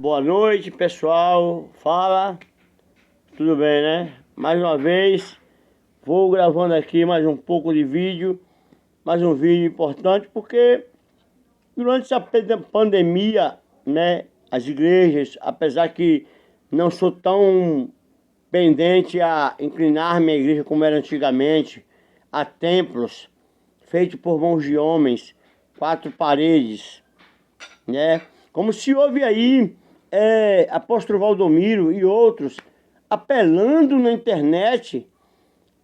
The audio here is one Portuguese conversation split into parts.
Boa noite, pessoal. Fala, tudo bem, né? Mais uma vez, vou gravando aqui mais um pouco de vídeo, mais um vídeo importante, porque durante essa pandemia, né, as igrejas, apesar que não sou tão pendente a inclinar minha igreja como era antigamente, a templos feitos por mãos de homens, quatro paredes, né? Como se houve aí apóstolo Valdomiro e outros apelando na internet,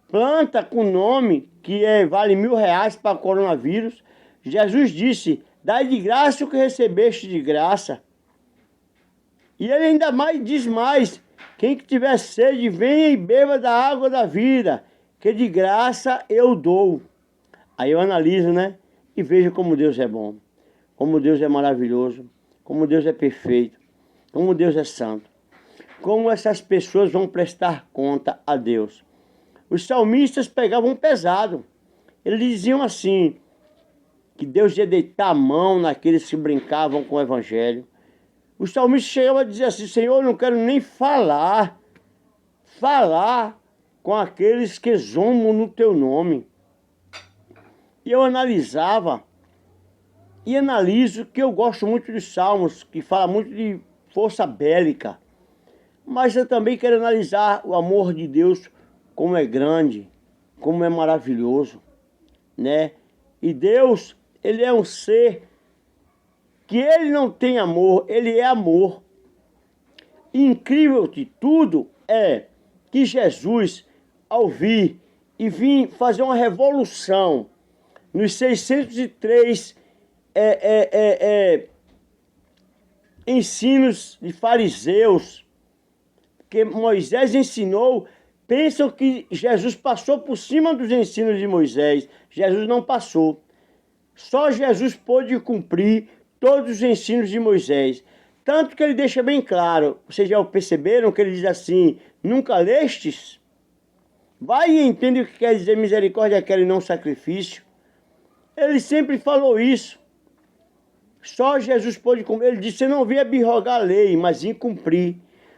planta com nome que vale R$ 1.000 para coronavírus. Jesus disse: dai de graça o que recebeste de graça. E ele ainda mais diz mais: quem que tiver sede, venha e beba da água da vida, que de graça eu dou. Aí eu analiso, né? E vejo como Deus é bom, como Deus é maravilhoso, como Deus é perfeito, como Deus é santo, como essas pessoas vão prestar conta a Deus. Os salmistas pegavam pesado. Eles diziam assim, que Deus ia deitar a mão naqueles que brincavam com o evangelho. Os salmistas chegavam a dizer assim: Senhor, eu não quero nem falar com aqueles que zombam no teu nome. E eu analisava, e analiso que eu gosto muito de salmos, que fala muito de força bélica. Mas eu também quero analisar o amor de Deus, como é grande, como é maravilhoso, né? E Deus, Ele é um ser que Ele não tem amor, Ele é amor. E incrível de tudo é que Jesus, ao vir e vir fazer uma revolução nos 603 ensinos de fariseus que Moisés ensinou, pensam que Jesus passou por cima dos ensinos de Moisés. Jesus não passou. Só Jesus pôde cumprir todos os ensinos de Moisés. Tanto que ele deixa bem claro, vocês já perceberam que ele diz assim: nunca lestes? Vai e entende o que quer dizer misericórdia, quer e não sacrifício. Ele sempre falou isso. Só Jesus pôde cumprir. Ele disse: eu não vim abrogar a lei, mas vim cumprir.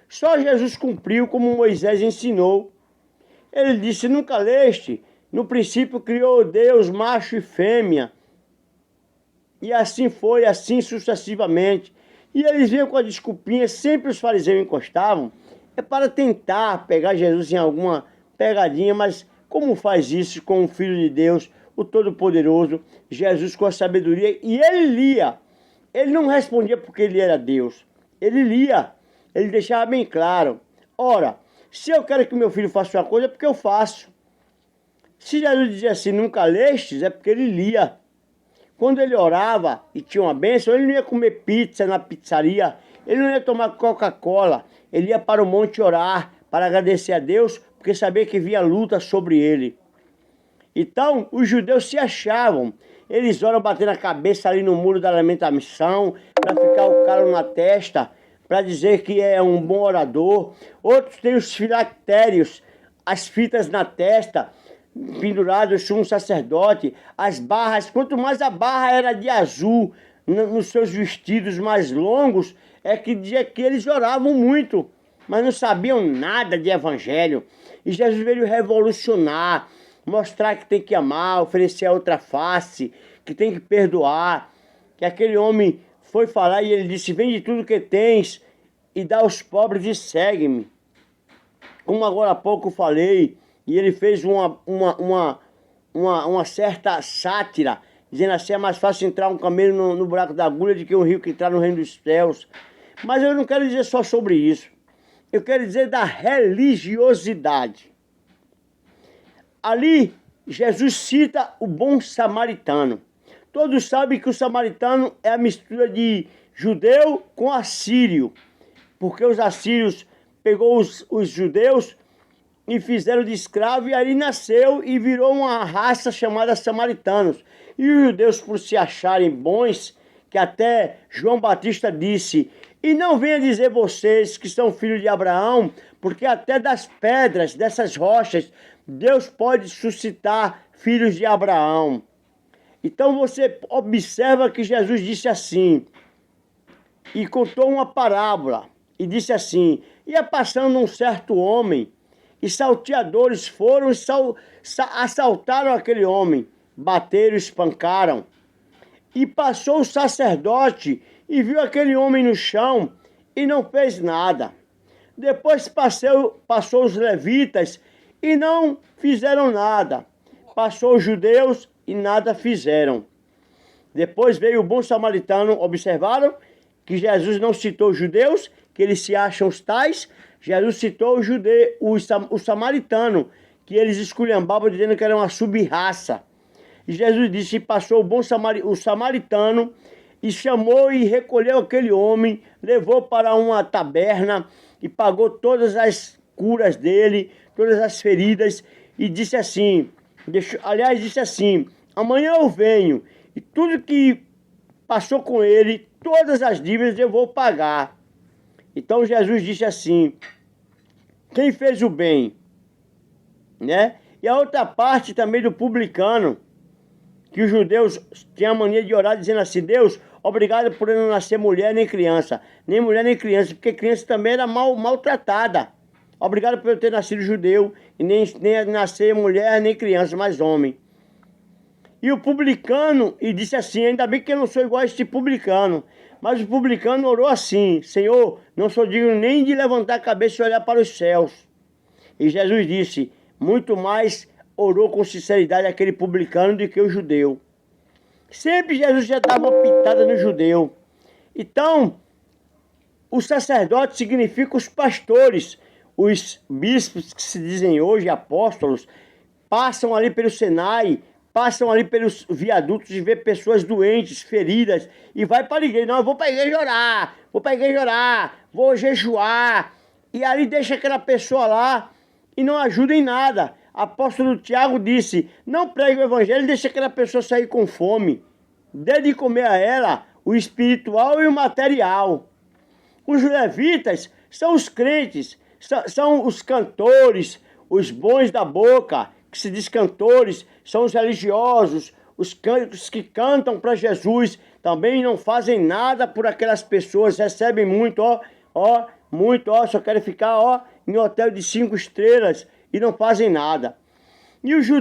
Só Jesus cumpriu como Moisés ensinou. Ele disse: nunca leste? No princípio criou Deus macho e fêmea. E assim foi, assim sucessivamente. E eles vinham com a desculpinha, sempre os fariseus encostavam, para tentar pegar Jesus em alguma pegadinha, mas como faz isso com o Filho de Deus, o Todo-Poderoso, Jesus com a sabedoria? E ele lia. Ele não respondia porque ele era Deus. Ele lia. Ele deixava bem claro: ora, se eu quero que meu filho faça uma coisa, é porque eu faço. Se Jesus dizia assim, nunca lestes, é porque ele lia. Quando ele orava e tinha uma bênção, ele não ia comer pizza na pizzaria, ele não ia tomar Coca-Cola, ele ia para o monte orar, para agradecer a Deus, porque sabia que vinha luta sobre ele. Então, os judeus se achavam. Eles oram batendo a cabeça ali no muro da lamentação, para ficar o calo na testa, para dizer que é um bom orador. Outros têm os filactérios, as fitas na testa, pendurados, sumo sacerdote, as barras. Quanto mais a barra era de azul, nos seus vestidos mais longos, é que dizia que eles oravam muito, mas não sabiam nada de evangelho. E Jesus veio revolucionar, mostrar que tem que amar, oferecer a outra face, que tem que perdoar. Que aquele homem foi falar e ele disse: vende tudo que tens e dá aos pobres e segue-me. Como agora há pouco eu falei, e ele fez uma certa sátira, dizendo assim: é mais fácil entrar um camelo no buraco da agulha do que um rico entrar no reino dos céus. Mas eu não quero dizer só sobre isso. Eu quero dizer da religiosidade. Ali, Jesus cita o bom samaritano. Todos sabem que o samaritano é a mistura de judeu com assírio, porque os assírios pegou os judeus e fizeram de escravo, e aí nasceu e virou uma raça chamada samaritanos. E os judeus, por se acharem bons, que até João Batista disse: e não venha dizer vocês que são filhos de Abraão, porque até das pedras, dessas rochas, Deus pode suscitar filhos de Abraão. Então você observa que Jesus disse assim: e contou uma parábola e disse assim: ia passando um certo homem e salteadores foram e assaltaram aquele homem, bateram, espancaram. E passou o sacerdote e viu aquele homem no chão e não fez nada. Depois passou os levitas e não fizeram nada. Passou os judeus e nada fizeram. Depois veio o bom samaritano. Observaram que Jesus não citou os judeus, que eles se acham os tais. Jesus citou o samaritano, que eles esculhambavam dizendo que era uma sub-raça. E Jesus disse: passou o samaritano e chamou e recolheu aquele homem, levou para uma taberna e pagou todas as curas dele, todas as feridas, e disse assim, disse assim: amanhã eu venho e tudo que passou com ele, todas as dívidas eu vou pagar. Então Jesus disse assim: quem fez o bem, né? E a outra parte também do publicano, que os judeus tinham a mania de orar dizendo assim: Deus, obrigado por não nascer mulher nem criança, porque criança também era maltratada. Obrigado por eu ter nascido judeu e nem nascer mulher nem criança, mas homem. E o publicano, e disse assim: ainda bem que eu não sou igual a este publicano. Mas o publicano orou assim: Senhor, não sou digno nem de levantar a cabeça e olhar para os céus. E Jesus disse: muito mais orou com sinceridade aquele publicano do que o judeu. Sempre Jesus já dava uma pitada no judeu. Então, o sacerdote significa os pastores, os bispos que se dizem hoje apóstolos, passam ali pelo Sinai, passam ali pelos viadutos e vê pessoas doentes, feridas, e vai para a igreja. Não, eu vou para a igreja orar, vou jejuar. E ali deixa aquela pessoa lá e não ajuda em nada. Apóstolo Tiago disse: não pregue o evangelho e deixe aquela pessoa sair com fome. Dê de comer a ela o espiritual e o material. Os levitas são os crentes, são os cantores, os bons da boca, que se diz cantores, são os religiosos, os que cantam para Jesus, também não fazem nada por aquelas pessoas, recebem muito, só querem ficar, em hotel de 5 estrelas, e não fazem nada. E os judeus